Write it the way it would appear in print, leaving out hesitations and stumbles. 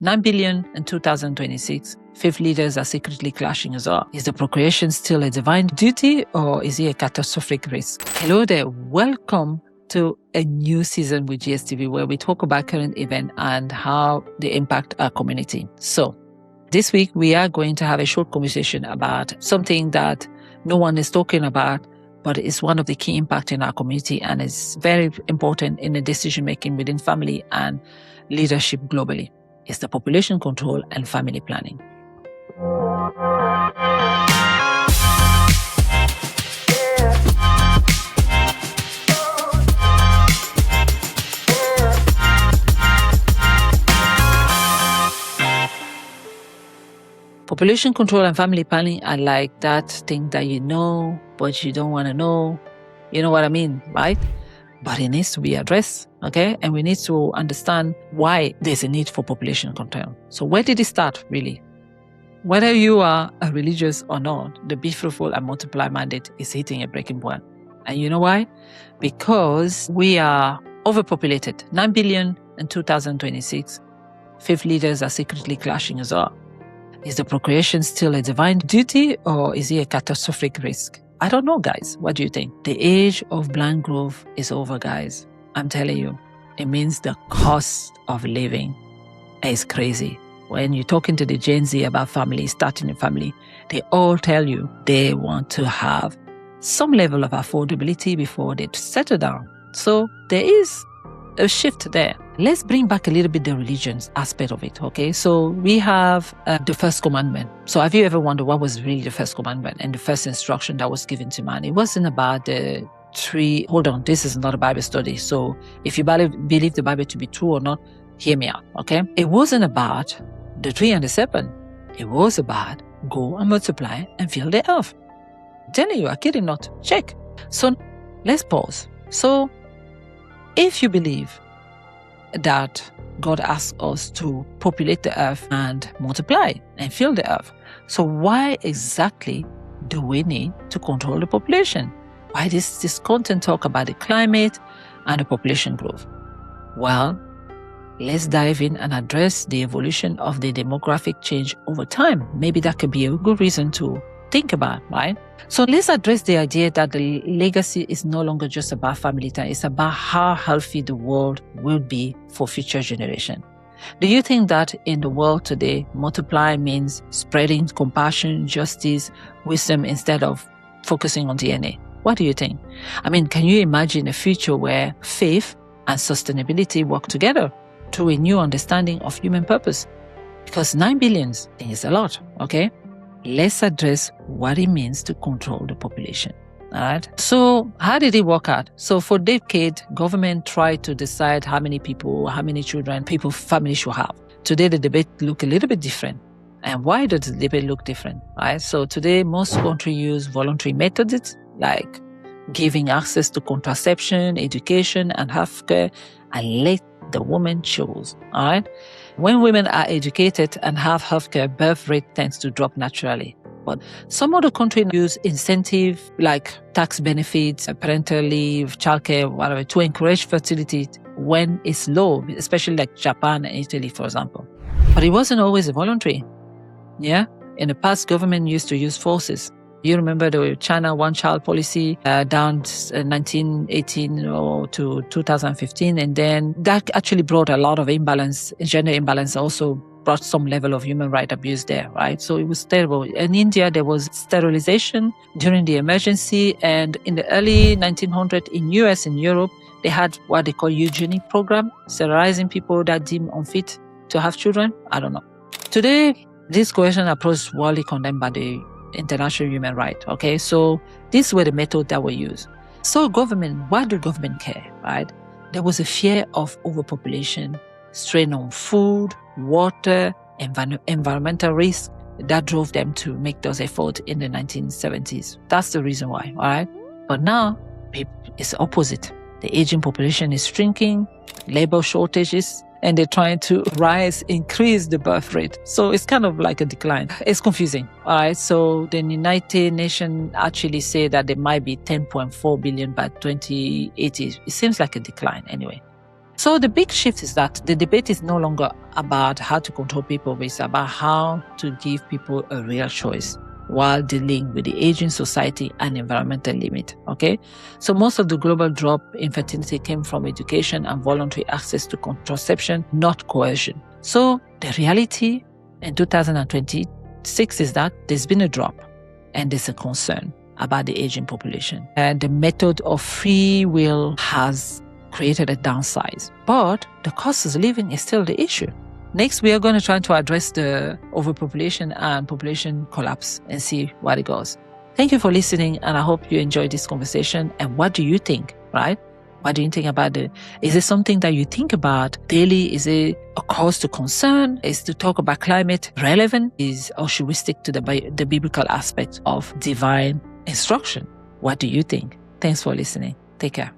9 billion in 2026. Fifth leaders are secretly clashing as well. Is the procreation still a divine duty or is it a catastrophic risk? Hello there. Welcome to a new season with GSTV where we talk about current events and how they impact our community. So this week we are going to have a short conversation about something that no one is talking about, but it's one of the key impacts in our community and is very important in the decision making within family and leadership globally. It's the population control and family planning. Population control and family planning are like that thing that you know, but you don't want to know. You know what I mean, right? But it needs to be addressed, okay? And we need to understand why there's a need for population control. So where did it start, really? Whether you are a religious or not, the Be Fruitful and Multiply mandate is hitting a breaking point. And you know why? Because we are overpopulated. 9 billion in 2026. Fifth leaders are secretly clashing as well. Is the procreation still a divine duty or is it a catastrophic risk? I don't know, guys. What do you think? The age of blind growth is over, guys. I'm telling you. It means the cost of living is crazy. When you're talking to the Gen Z about family, starting a family, they all tell you they want to have some level of affordability before they settle down. So there is a shift there. Let's bring back a little bit the religions aspect of it, okay? So we have the first commandment. So have you ever wondered what was really the first commandment and the first instruction that was given to man? It wasn't about the tree. Hold on, this is not a Bible study. So if you believe the Bible to be true or not, hear me out, okay? It wasn't about the tree and the serpent. It was about go and multiply and fill the earth. I'm telling you, I kid you not. Check. So let's pause. So if you believe that God asks us to populate the earth and multiply and fill the earth, so why exactly do we need to control the population? Why does this content talk about the climate and the population growth? Well, let's dive in and address the evolution of the demographic change over time. Maybe that could be a good reason to think about, right? So let's address the idea that the legacy is no longer just about family time. It's about how healthy the world will be for future generations. Do you think that in the world today, multiply means spreading compassion, justice, wisdom instead of focusing on DNA? What do you think? I mean, can you imagine a future where faith and sustainability work together through a new understanding of human purpose? Because 9 billion is a lot, okay? Let's address what it means to control the population. All right. So how did it work out? So for decades, government tried to decide how many people, how many children families should have. Today, the debate look a little bit different. And why does the debate look different? Right. So today, most countries use voluntary methods like giving access to contraception, education, and healthcare, and let the woman choose. All right. When women are educated and have healthcare, birth rate tends to drop naturally. But some other countries use incentive like tax benefits, parental leave, childcare, whatever, to encourage fertility when it's low, especially like Japan and Italy, for example. But it wasn't always voluntary. Yeah. In the past, government used to use forces. You remember the China one-child policy down 1918 to 2015, and then that actually brought a lot of imbalance, gender imbalance, also brought some level of human rights abuse there, right? So it was terrible. In India, there was sterilization during the emergency, and in the early 1900s in US and Europe, they had what they call eugenic program, sterilizing people that deemed unfit to have children. I don't know. Today, this coercion approach is widely condemned by the international human rights. Okay, so these were the methods that were used. So government, why do government care, right? There was a fear of overpopulation, strain on food, water, environmental risk that drove them to make those efforts in the 1970s. That's the reason why, all right? But now, it's the opposite. The aging population is shrinking, labor shortages, and they're trying to increase the birth rate. So it's kind of like a decline. It's confusing, all right? So the United Nations actually say that there might be 10.4 billion by 2080. It seems like a decline anyway. So the big shift is that the debate is no longer about how to control people, but it's about how to give people a real choice while dealing with the aging society and environmental limit, okay? So most of the global drop in fertility came from education and voluntary access to contraception, not coercion. So the reality in 2026 is that there's been a drop and there's a concern about the aging population. And the method of free will has created a downside, but the cost of living is still the issue. Next, we are going to try to address the overpopulation and population collapse and see what it goes. Thank you for listening, and I hope you enjoyed this conversation. And what do you think, right? What do you think about it? Is it something that you think about daily? Is it a cause to concern? Is to talk about climate relevant? Or should we stick to the biblical aspect of divine instruction? What do you think? Thanks for listening. Take care.